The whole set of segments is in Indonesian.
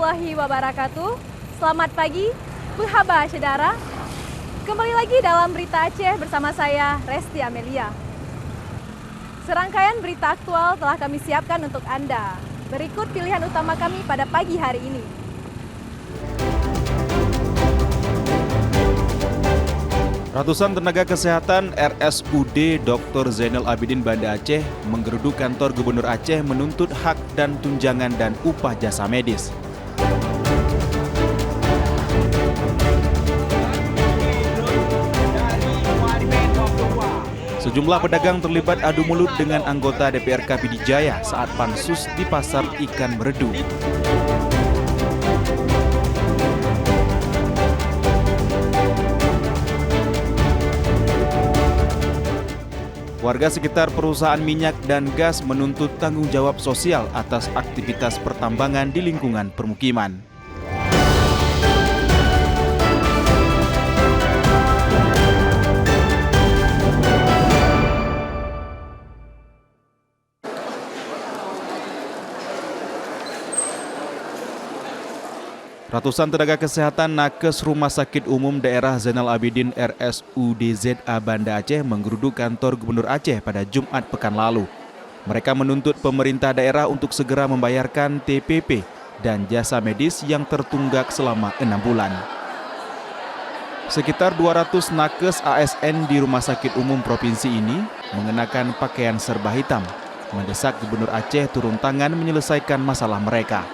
warahmatullahi wabarakatuh. Selamat pagi, Buhaba Saudara. Kembali lagi dalam Berita Aceh bersama saya, Resti Amelia. Serangkaian berita aktual telah kami siapkan untuk Anda. Berikut pilihan utama kami pada pagi hari ini. Ratusan tenaga kesehatan RSUD Dr. Zainal Abidin Banda Aceh menggeruduk kantor Gubernur Aceh menuntut hak dan tunjangan dan upah jasa medis. Sejumlah pedagang terlibat adu mulut dengan anggota DPRK Pidijaya saat pansus di pasar ikan Meredu. Warga sekitar perusahaan minyak dan gas menuntut tanggung jawab sosial atas aktivitas pertambangan di lingkungan permukiman. Ratusan tenaga kesehatan nakes Rumah Sakit Umum Daerah Zainal Abidin RSUDZA Banda Aceh menggeruduk kantor Gubernur Aceh pada Jumat pekan lalu. Mereka menuntut pemerintah daerah untuk segera membayarkan TPP dan jasa medis yang tertunggak selama 6 bulan. Sekitar 200 nakes ASN di Rumah Sakit Umum Provinsi ini mengenakan pakaian serba hitam, mendesak Gubernur Aceh turun tangan menyelesaikan masalah mereka.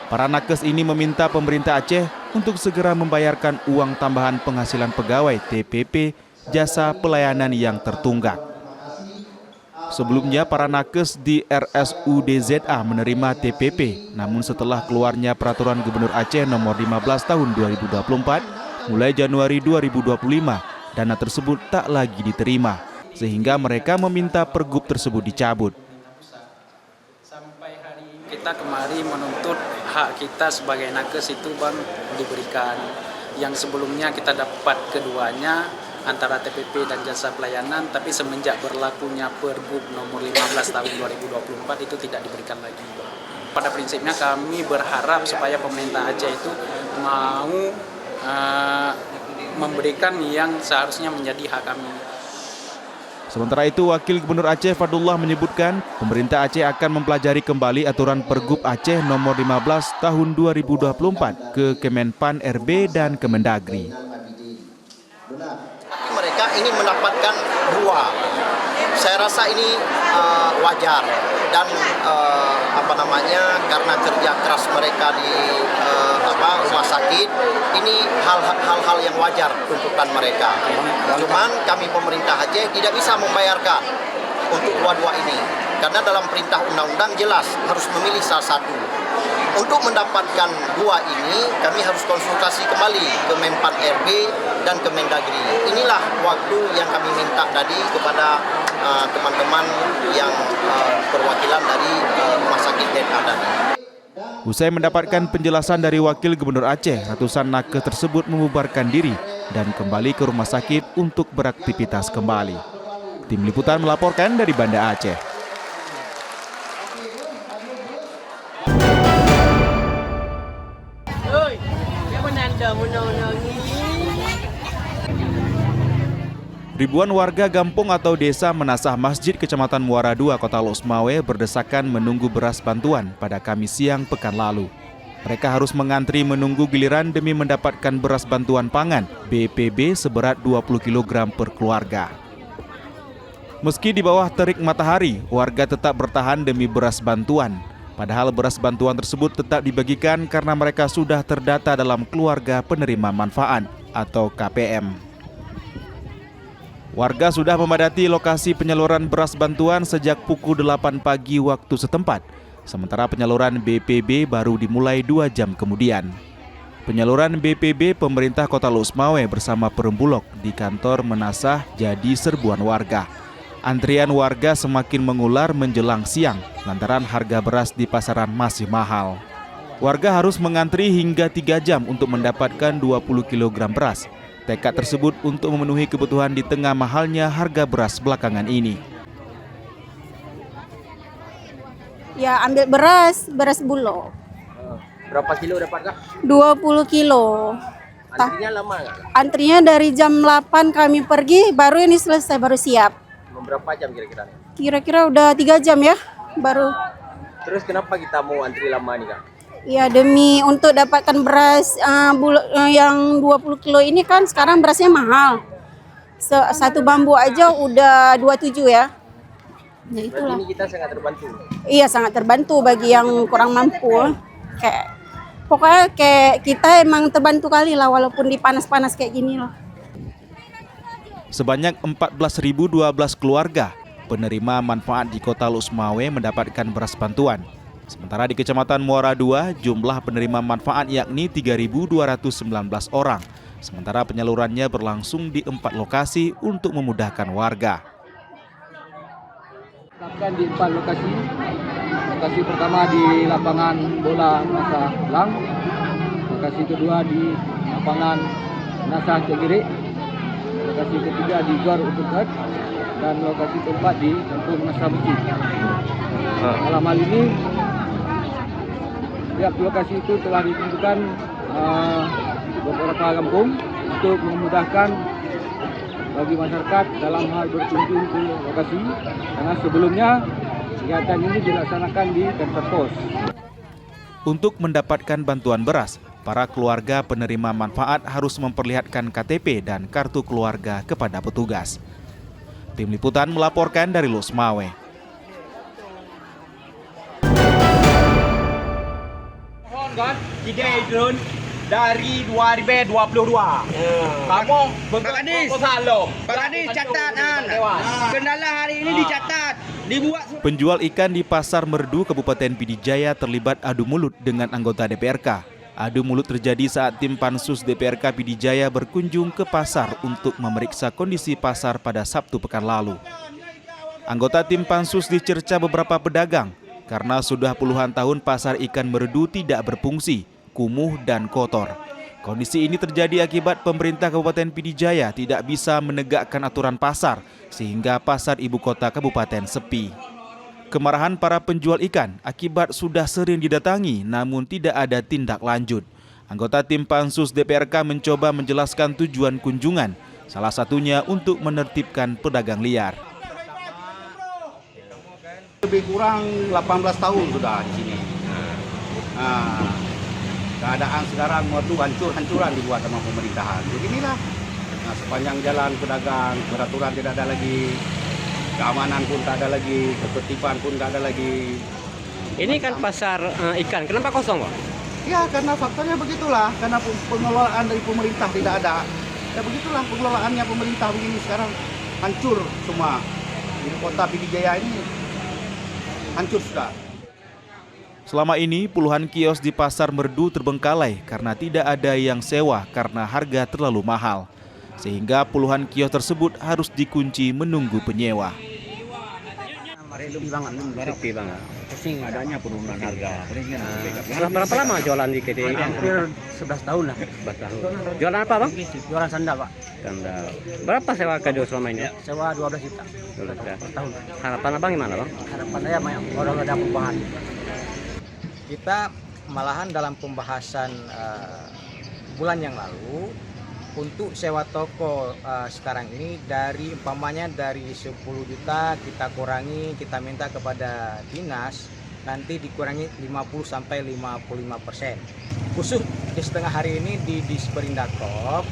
Para nakes ini meminta pemerintah Aceh untuk segera membayarkan uang tambahan penghasilan pegawai TPP jasa pelayanan yang tertunggak. Sebelumnya para nakes di RSUDZA menerima TPP, namun setelah keluarnya peraturan Gubernur Aceh nomor 15 tahun 2024 mulai Januari 2025, dana tersebut tak lagi diterima, sehingga mereka meminta pergub tersebut dicabut. Kita kemari menuntut hak kita sebagai nakes itu diberikan. Yang sebelumnya kita dapat keduanya antara TPP dan jasa pelayanan, tapi semenjak berlakunya Pergub nomor 15 tahun 2024 itu tidak diberikan lagi. Pada prinsipnya kami berharap supaya pemerintah Aceh itu mau memberikan yang seharusnya menjadi hak kami. Sementara itu, Wakil Gubernur Aceh Fadullah menyebutkan pemerintah Aceh akan mempelajari kembali aturan Pergub Aceh nomor 15 tahun 2024 ke Kemenpan RB dan Kemendagri. Mereka ingin mendapatkan dua. Saya rasa ini wajar dan karena kerja keras mereka di rumah sakit, ini hal-hal yang wajar tuntutan mereka. Cuman kami pemerintah Aceh tidak bisa membayarkan untuk dua-dua ini karena dalam perintah undang-undang jelas harus memilih salah satu. Untuk mendapatkan dua ini kami harus konsultasi kembali ke Menpan RB dan Kemendagri. Inilah waktu yang kami minta tadi kepada teman-teman yang perwakilan dari Rumah Sakit ZA tadi. Usai mendapatkan penjelasan dari Wakil Gubernur Aceh, ratusan nakes tersebut membubarkan diri dan kembali ke rumah sakit untuk beraktivitas kembali. Tim Liputan melaporkan dari Banda Aceh. Ribuan warga Gampung atau desa Menasah Masjid Kecamatan Muara II, Kota Losmawe berdesakan menunggu beras bantuan pada Kamis siang pekan lalu. Mereka harus mengantri menunggu giliran demi mendapatkan beras bantuan pangan BPB seberat 20 kg per keluarga. Meski di bawah terik matahari, warga tetap bertahan demi beras bantuan. Padahal beras bantuan tersebut tetap dibagikan karena mereka sudah terdata dalam keluarga penerima manfaat atau KPM. Warga sudah memadati lokasi penyaluran beras bantuan sejak pukul 8 pagi waktu setempat, sementara penyaluran BPB baru dimulai 2 jam kemudian. Penyaluran BPB pemerintah Kota Losmawe bersama Perumbulok di kantor Menasah jadi serbuan warga. Antrian warga semakin mengular menjelang siang lantaran harga beras di pasaran masih mahal. Warga harus mengantri hingga 3 jam untuk mendapatkan 20 kg beras. Tekad tersebut untuk memenuhi kebutuhan di tengah mahalnya harga beras belakangan ini. Ya ambil beras Bulog. Berapa kilo dapat kak? 20 kilo. Antrinya lama nggak? Antrinya dari jam 8 kami pergi, baru ini selesai, baru siap. Berapa jam kira-kira? Kira-kira udah 3 jam ya, baru. Terus kenapa kita mau antri lama nih kak? Ya demi untuk dapatkan beras yang 20 kilo ini kan sekarang berasnya mahal. Satu bambu aja udah 27 ya. Ya Berarti itulah. ini kita sangat terbantu. Iya sangat terbantu bagi yang kurang mampu. Pokoknya kayak kita emang terbantu kali lah walaupun di panas-panas kayak gini loh. Sebanyak 14.012 keluarga penerima manfaat di Kota Lusmawe mendapatkan beras bantuan. Sementara di Kecamatan Muara II, jumlah penerima manfaat yakni 3.219 orang. Sementara penyalurannya berlangsung di 4 lokasi untuk memudahkan warga. Akan di 4 lokasi. Lokasi pertama di lapangan bola Nasa Lang. Lokasi kedua di lapangan Nasa Cegirik. Lokasi ketiga di Gor Utukat. Dan lokasi keempat di Kampung Nasa Besi. Dalam hal ini, tiap lokasi itu telah ditentukan beberapa kampung untuk memudahkan bagi masyarakat dalam hal berkunjung ke lokasi, karena sebelumnya kegiatan ini dilaksanakan di kantor pos. Untuk mendapatkan bantuan beras, para keluarga penerima manfaat harus memperlihatkan KTP dan kartu keluarga kepada petugas. Tim Liputan melaporkan dari Lusmawe. Mohon kan, 3 drone dari 2022. Kamu Pak Anies catatan. Kendala hari ini dicatat, dibuat. Penjual ikan di Pasar Merdu, Kabupaten Pidijaya terlibat adu mulut dengan anggota DPRK. Adu mulut terjadi saat tim Pansus DPRK Pidijaya berkunjung ke pasar untuk memeriksa kondisi pasar pada Sabtu pekan lalu. Anggota tim Pansus dicerca beberapa pedagang karena sudah puluhan tahun pasar ikan Merdu tidak berfungsi, kumuh dan kotor. Kondisi ini terjadi akibat pemerintah Kabupaten Pidijaya tidak bisa menegakkan aturan pasar sehingga pasar ibu kota kabupaten sepi. Kemarahan para penjual ikan akibat sudah sering didatangi namun tidak ada tindak lanjut. Anggota tim Pansus DPRK mencoba menjelaskan tujuan kunjungan, salah satunya untuk menertibkan pedagang liar. Lebih kurang 18 tahun sudah di sini. Keadaan sekarang waktu hancur-hancuran dibuat sama pemerintahan. Beginilah. Sepanjang jalan pedagang, peraturan tidak ada lagi, keamanan pun tak ada lagi, ketertiban pun tak ada lagi. Ini kan pasar ikan, kenapa kosong Pak? Ya karena faktanya begitulah, karena pengelolaan dari pemerintah tidak ada. Ya begitulah pengelolaannya pemerintah begini sekarang hancur semua. Di kota Pidijaya ini hancur sudah. Selama ini puluhan kios di Pasar Merdu terbengkalai karena tidak ada yang sewa karena harga terlalu mahal. Sehingga puluhan kios tersebut harus dikunci menunggu penyewa. Sepi banget. Pusing adanya penurunan harga. Berapa lama jualan di KTI? Hampir 11 tahun lah. 11 tahun. Jualan apa Bang? Jualan sandal Pak. Sandal. Berapa sewa kado selama ini? Sewa 12 juta. 12 juta. Per tahun. Harapan Abang gimana Bang? Harapan saya orang ada perubahan. Kita malahan dalam pembahasan bulan yang lalu untuk sewa toko sekarang ini dari umpamanya dari 10 juta kita kurangi, kita minta kepada dinas nanti dikurangi 50-55%. Khusus di setengah hari ini di Disperindakob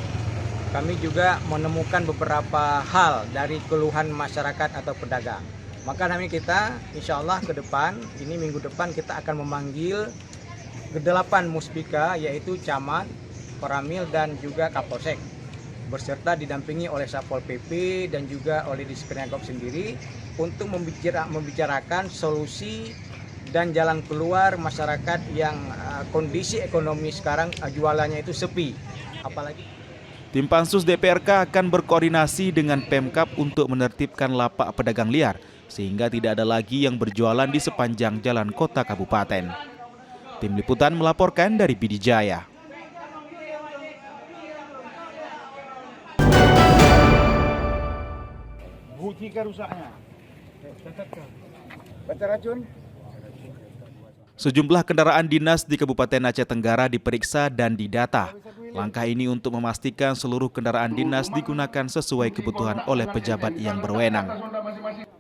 kami juga menemukan beberapa hal dari keluhan masyarakat atau pedagang. Maka kami kita insya Allah ke depan, ini minggu depan kita akan memanggil ke-8 muspika yaitu camat, Koramil dan juga Kapolsek berserta didampingi oleh Satpol PP dan juga oleh Disperindakob sendiri untuk membicarakan solusi dan jalan keluar masyarakat yang kondisi ekonomi sekarang jualannya itu sepi. Apalagi Tim Pansus DPRK akan berkoordinasi dengan Pemkab untuk menertibkan lapak pedagang liar sehingga tidak ada lagi yang berjualan di sepanjang jalan kota kabupaten. Tim Liputan melaporkan dari Pidijaya. Buktikan rusaknya. Baca racun. Sejumlah kendaraan dinas di Kabupaten Aceh Tenggara diperiksa dan didata. Langkah ini untuk memastikan seluruh kendaraan dinas digunakan sesuai kebutuhan oleh pejabat yang berwenang.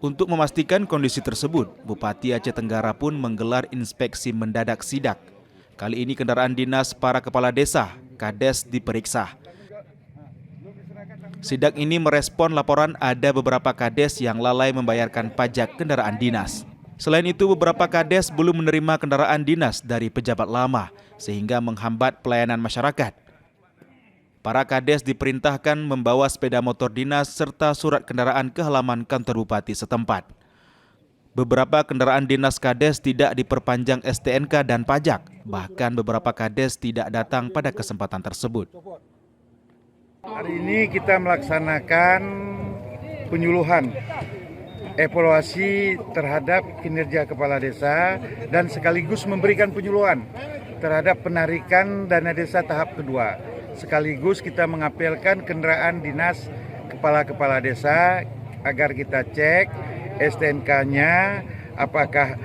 Untuk memastikan kondisi tersebut, Bupati Aceh Tenggara pun menggelar inspeksi mendadak sidak. Kali ini kendaraan dinas para kepala desa, Kades, diperiksa. Sidak ini merespon laporan ada beberapa Kades yang lalai membayarkan pajak kendaraan dinas. Selain itu, beberapa Kades belum menerima kendaraan dinas dari pejabat lama, sehingga menghambat pelayanan masyarakat. Para Kades diperintahkan membawa sepeda motor dinas serta surat kendaraan ke halaman kantor bupati setempat. Beberapa kendaraan dinas Kades tidak diperpanjang STNK dan pajak, bahkan beberapa Kades tidak datang pada kesempatan tersebut. Hari ini kita melaksanakan penyuluhan evaluasi terhadap kinerja kepala desa dan sekaligus memberikan penyuluhan terhadap penarikan dana desa tahap kedua. Sekaligus kita mengapelkan kendaraan dinas kepala-kepala desa agar kita cek STNK-nya, apakah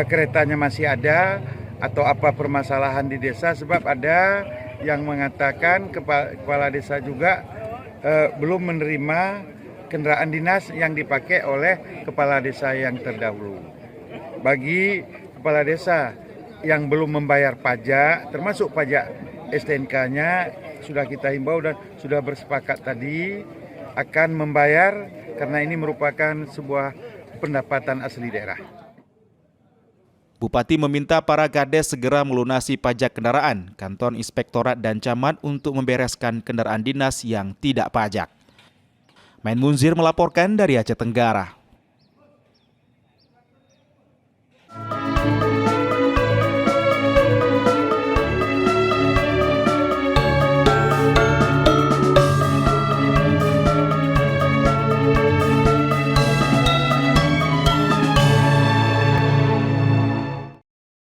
keretanya masih ada atau apa permasalahan di desa, sebab ada yang mengatakan kepala desa juga belum menerima kendaraan dinas yang dipakai oleh kepala desa yang terdahulu. Bagi kepala desa yang belum membayar pajak, termasuk pajak STNK-nya, sudah kita himbau dan sudah bersepakat tadi akan membayar karena ini merupakan sebuah pendapatan asli daerah. Bupati meminta para Kades segera melunasi pajak kendaraan, kantor inspektorat dan camat untuk membereskan kendaraan dinas yang tidak pajak. Main Munzir melaporkan dari Aceh Tenggara.